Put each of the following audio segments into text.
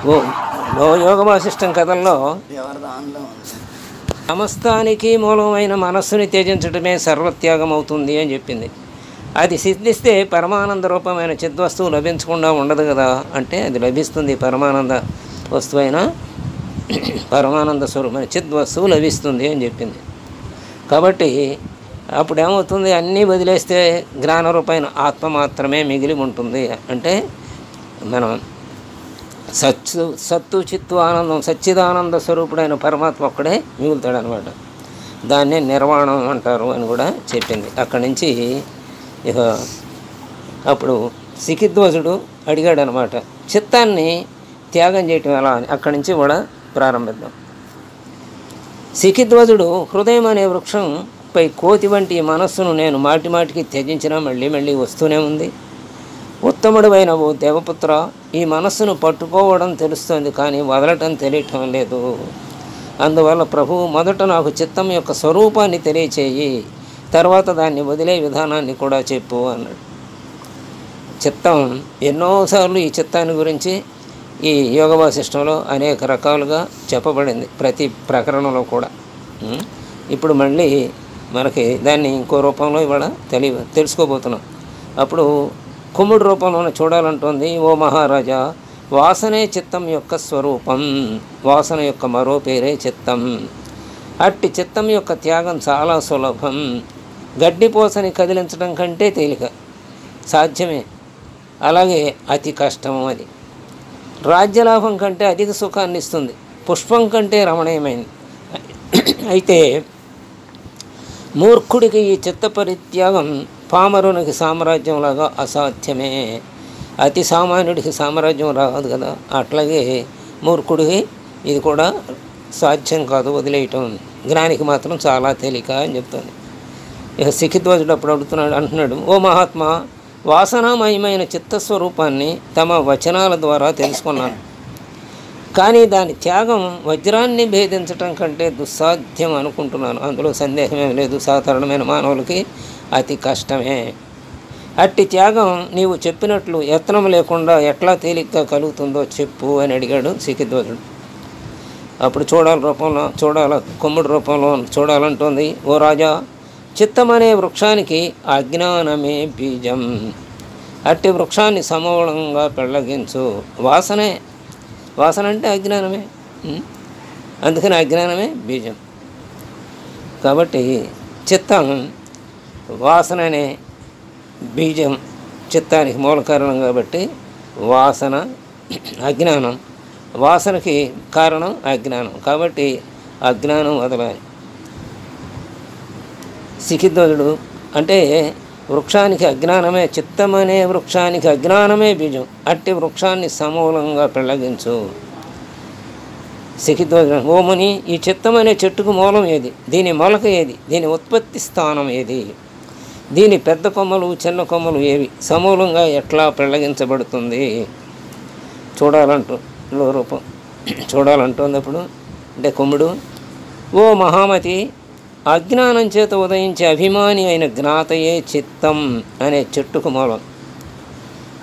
ఓ యోగ వాసిష్టం కథల్లో సమస్తానికి మూలమైన మనస్సుని త్యజించడమే సర్వత్యాగం అవుతుంది అని చెప్పింది. అది సిద్ధిస్తే పరమానంద రూపమైన చిద్వస్తువు లభించకుండా ఉండదు కదా అంటే అది లభిస్తుంది. పరమానంద వస్తువైన పరమానంద స్వరూపమైన చిద్వస్తువు లభిస్తుంది అని చెప్పింది. కాబట్టి అప్పుడు ఏమవుతుంది, అన్నీ వదిలేస్తే జ్ఞానరూపమైన ఆత్మ మాత్రమే మిగిలి ఉంటుంది. అంటే మనం సత్తు చిత్తు ఆనందం సచ్చిదానంద స్వరూపుడైన పరమాత్మ ఒక్కడే మిగులుతాడు అనమాట. దాన్నే నిర్వాణం అంటారు అని కూడా చెప్పింది. అక్కడి నుంచి ఇక అప్పుడు సికిధ్వజుడు అడిగాడు అనమాట, చిత్తాన్ని త్యాగం చేయటం ఎలా అని. అక్కడి నుంచి కూడా ప్రారంభిద్దాం. సికిధ్వజుడు హృదయం అనే వృక్షంపై కోతి వంటి మనస్సును నేను మాటి మాటికి త్యజించినా మళ్ళీ మళ్ళీ వస్తూనే ఉంది. ఉత్తముడైన ఓ దేవపుత్ర, ఈ మనస్సును పట్టుకోవడం తెలుస్తుంది కానీ వదలటం తెలియటం లేదు. అందువల్ల ప్రభువు మొదట నాకు చిత్తం యొక్క స్వరూపాన్ని తెలియచేయి, తర్వాత దాన్ని వదిలే విధానాన్ని కూడా చెప్పు అన్నాడు. చిత్తం ఎన్నోసార్లు ఈ చిత్తాన్ని గురించి ఈ యోగ వాసిష్టంలో అనేక రకాలుగా చెప్పబడింది, ప్రతి ప్రకరణలో కూడా. ఇప్పుడు మళ్ళీ మనకి దాన్ని ఇంకో రూపంలో ఇవాళ తెలుసుకోబోతున్నాం. అప్పుడు కుమ్ముడు రూపంలోనే చూడాలంటోంది. ఓ మహారాజా, వాసనే చిత్తం యొక్క స్వరూపం, వాసన యొక్క మరో పేరే చిత్తం. అట్టి చిత్తం యొక్క త్యాగం చాలా సులభం. గడ్డిపోసని కదిలించడం కంటే తేలిక, సాధ్యమే, అలాగే అతి కష్టము. అది రాజ్యలాభం కంటే అధిక సుఖాన్ని ఇస్తుంది, పుష్పం కంటే రమణీయమైంది. అయితే మూర్ఖుడికి ఈ చిత్త పరిత్యాగం పామరునికి సామ్రాజ్యంలాగా అసాధ్యమే. అతి సామాన్యుడికి సామ్రాజ్యం రాదు కదా, అట్లాగే మూర్ఖుడికి ఇది కూడా సాధ్యం కాదు వదిలేయటం. జ్ఞానికి మాత్రం చాలా తేలిక అని చెప్తుంది. ఇక సికిధ్వజుడు అప్పుడు అంటున్నాడు, ఓ మహాత్మా, వాసనామయమైన చిత్తస్వరూపాన్ని తమ వచనాల ద్వారా తెలుసుకున్నాను. కానీ దాని త్యాగం వజ్రాన్ని భేదించటం కంటే దుస్సాధ్యం అనుకుంటున్నాను. అందులో సందేహమేం లేదు, సాధారణమైన మానవులకి అతి కష్టమే. అట్టి త్యాగం నీవు చెప్పినట్లు యత్నం లేకుండా ఎట్లా తేలిగ్గా కలుగుతుందో చెప్పు అని అడిగాడు సికిధ్వజుడు. అప్పుడు కొమ్ముడు రూపంలో చూడాలంటోంది. ఓ రాజా, చిత్తమనే వృక్షానికి అజ్ఞానమే బీజం. అట్టి వృక్షాన్ని సమూలంగా పెళ్ళగించు. వాసన అంటే అజ్ఞానమే, అందుకని అజ్ఞానమే బీజం. కాబట్టి చిత్తం వాసన అనే బీజం, చిత్తానికి మూల కారణం. కాబట్టి వాసన అజ్ఞానం, వాసనకి కారణం అజ్ఞానం. కాబట్టి అజ్ఞానం వదలాలి. సికిధ్వజుడు అంటే వృక్షానికి అజ్ఞానమే, చిత్తమనే వృక్షానికి అజ్ఞానమే బీజం. అట్టి వృక్షాన్ని సమూలంగా పెళ్ళగించు. సికిధ్వజుడు, ఓ ముని, ఈ చిత్తమనే చెట్టుకు మూలం ఏది? దీని మొలక ఏది? దీని ఉత్పత్తి స్థానం ఏది? దీని పెద్ద కొమ్మలు చిన్న కొమ్మలు ఏవి? సమూలంగా ఎట్లా పెళ్ళగించబడుతుంది? చూడాలంటుంది అప్పుడు అంటే కొమ్ముడు, ఓ మహామతి, అజ్ఞానం చేత ఉదయించే అభిమాని అయిన జ్ఞాతయే చిత్తం అనే చెట్టుకు మూలం.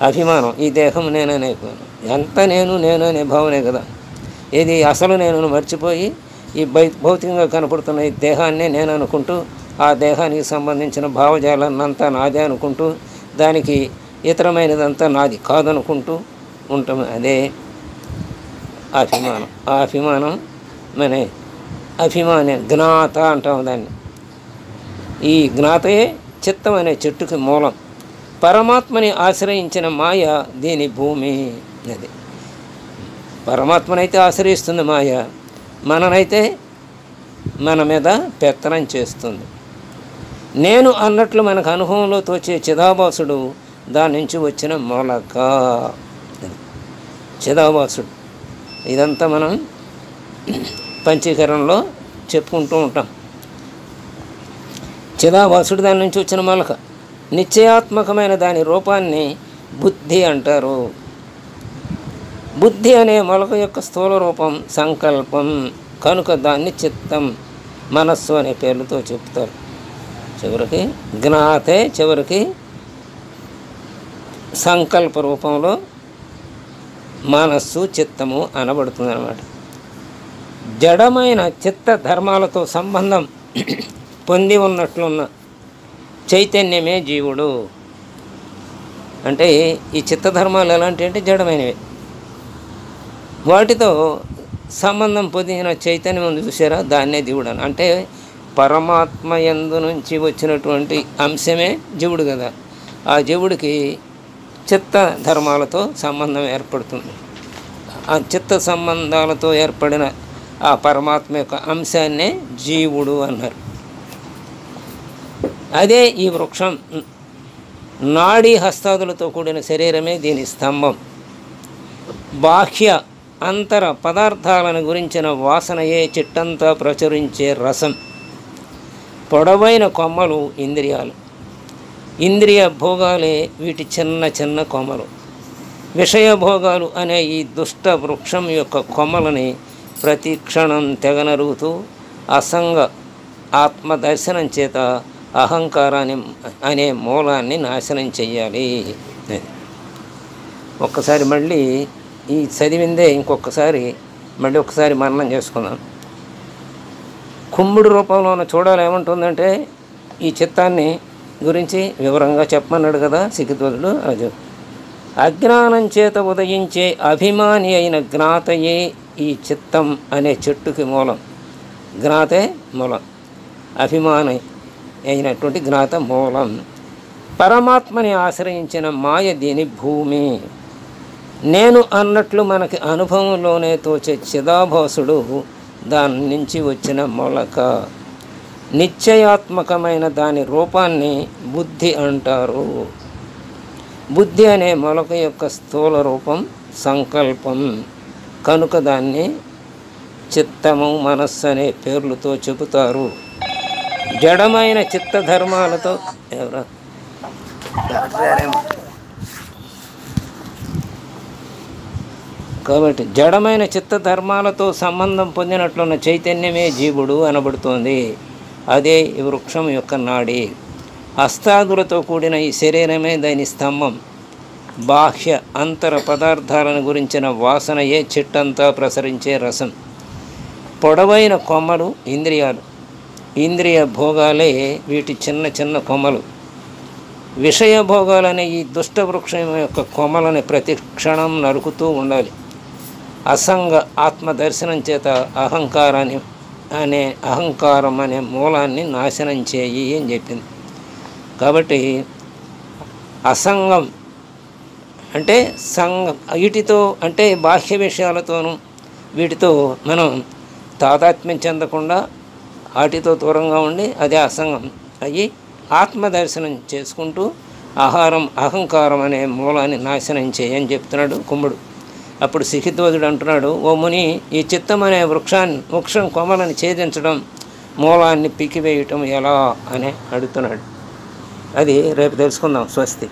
అభిమానం, ఈ దేహం నేననే, ఎంత నేను అనే భావనే కదా. ఇది అసలు నేను మర్చిపోయి ఈ భౌతికంగా కనపడుతున్న ఈ దేహాన్నే నేను అనుకుంటూ, ఆ దేహానికి సంబంధించిన భావజాలన్నంతా నాదే అనుకుంటూ, దానికి ఇతరమైనదంతా నాది కాదనుకుంటూ ఉంటాం. అదే అభిమానం. ఆ అభిమానం మన అభిమాని జ్ఞాత అంటాం దాన్ని. ఈ జ్ఞాతయే చిత్తం అనే చెట్టుకి మూలం. పరమాత్మని ఆశ్రయించిన మాయ దీని భూమి. అది పరమాత్మనైతే ఆశ్రయిస్తుంది మాయ, మననైతే మన మీద పెత్తనం చేస్తుంది. నేను అన్నట్లు మనకు అనుభవంలో తోచే చిదాభాసుడు దాని నుంచి వచ్చిన మూలక. చిదాభాసుడు ఇదంతా మనం పంచీకరణలో చెప్పుకుంటూ ఉంటాం. చిదాభాసుడు దాని నుంచి వచ్చిన మూలక. నిశ్చయాత్మకమైన దాని రూపాన్ని బుద్ధి అంటారు. బుద్ధి అనే మొలక యొక్క స్థూల రూపం సంకల్పం కనుక దాన్ని చిత్తం, మనస్సు అనే పేర్లతో చెప్తారు. చివరికి జ్ఞాతే చివరికి సంకల్ప రూపంలో మనస్సు చిత్తము అనబడుతుంది అన్నమాట. జడమైన చిత్త ధర్మాలతో సంబంధం పొంది ఉన్నట్లున్న చైతన్యమే జీవుడు. అంటే ఈ చిత్తధర్మాలు ఎలాంటి అంటే జడమైనవి, వాటితో సంబంధం పొందిన చైతన్యం ఉంది చూసారా, దాన్నే జీవుడు అని. అంటే పరమాత్మ యందు నుంచి వచ్చినటువంటి అంశమే జీవుడు కదా. ఆ జీవుడికి చిత్త ధర్మాలతో సంబంధం ఏర్పడుతుంది. ఆ చిత్త సంబంధాలతో ఏర్పడిన ఆ పరమాత్మ యొక్క అంశాన్నే జీవుడు అన్నారు. అదే ఈ వృక్షం. నాడీ హస్తాదులతో కూడిన శరీరమే దీని స్తంభం. బాహ్య అంతర పదార్థాలను గురించిన వాసనయే చిట్టంతా ప్రచురించే రసం. పొడవైన కొమ్మలు ఇంద్రియాలు. ఇంద్రియ భోగాలే వీటి చిన్న చిన్న కొమ్మలు. విషయ భోగాలు అనే ఈ దుష్ట వృక్షం యొక్క కొమ్మలని ప్రతి క్షణం తెగనరుగుతూ అసంగ ఆత్మదర్శనం చేత అహంకారాన్ని అనే మూలాన్ని నాశనం చెయ్యాలి. ఒక్కసారి మళ్ళీ ఈ చదివిందే ఇంకొకసారి మళ్ళీ ఒకసారి మననం చేసుకుందాం. కుమ్ముడు రూపంలో చూడాలి ఏమంటుందంటే ఈ చిత్తాన్ని గురించి వివరంగా చెప్పమన్నాడు కదా సికిద్వదుడు. అది అజ్ఞానం చేత ఉదయించే అభిమాని అయిన జ్ఞాతయే ఈ చిత్తం అనే చెట్టుకి మూలం. జ్ఞాతే మూలం, అభిమాని అయినటువంటి జ్ఞాత మూలం. పరమాత్మని ఆశ్రయించిన మాయ దీని భూమి. నేను అన్నట్లు మనకి అనుభవంలోనే తోచే చిదాభాసుడు దాని నుంచి వచ్చిన మొలక. నిశ్చయాత్మకమైన దాని రూపాన్ని బుద్ధి అంటారు. బుద్ధి అనే మొలక యొక్క స్థూల రూపం సంకల్పం కనుక దాన్ని చిత్తము మనస్సు అనే పేర్లతో చెబుతారు. జడమైన చిత్తధర్మాలతో కాబట్టి జడమైన చిత్తధర్మాలతో సంబంధం పొందినట్లున్న చైతన్యమే జీవుడు అనబడుతోంది. అదే ఈ వృక్షం యొక్క నాడి. హస్తాదులతో కూడిన ఈ శరీరమే దాని స్తంభం. బాహ్య అంతర పదార్థాలను గురించిన వాసనయే చిట్టంతా ప్రసరించే రసం. పొడవైన కొమ్మలు ఇంద్రియాలు. ఇంద్రియ భోగాలే వీటి చిన్న చిన్న కొమ్మలు. విషయ భోగాలనే ఈ దుష్ట వృక్షం యొక్క కొమ్మలని ప్రతి క్షణం నరుకుతూ ఉండాలి. అసంగ ఆత్మదర్శనం చేత అహంకారం అనే మూలాన్ని నాశనం చేయి అని చెప్పింది. కాబట్టి అసంగం అంటే వీటితో అంటే బాహ్య విషయాలతోనూ వీటితో మనం తాదాత్మ్యం చెందకుండా వాటితో దూరంగా ఉండి అదే అసంగం అయ్యి ఆత్మదర్శనం చేసుకుంటూ అహంకారం అనే మూలాన్ని నాశనం చేయని చెప్తున్నాడు కుమ్ముడు. అప్పుడు సిహిద్వదుడు అంటున్నాడు, ఓ ముని, ఈ చిత్తం అనే వృక్షం కొమ్మలను ఛేదించడం, మూలాన్ని పికివేయటం ఎలా అని అడుగుతున్నాడు. అది రేపు తెలుసుకుందాం. స్వస్తి.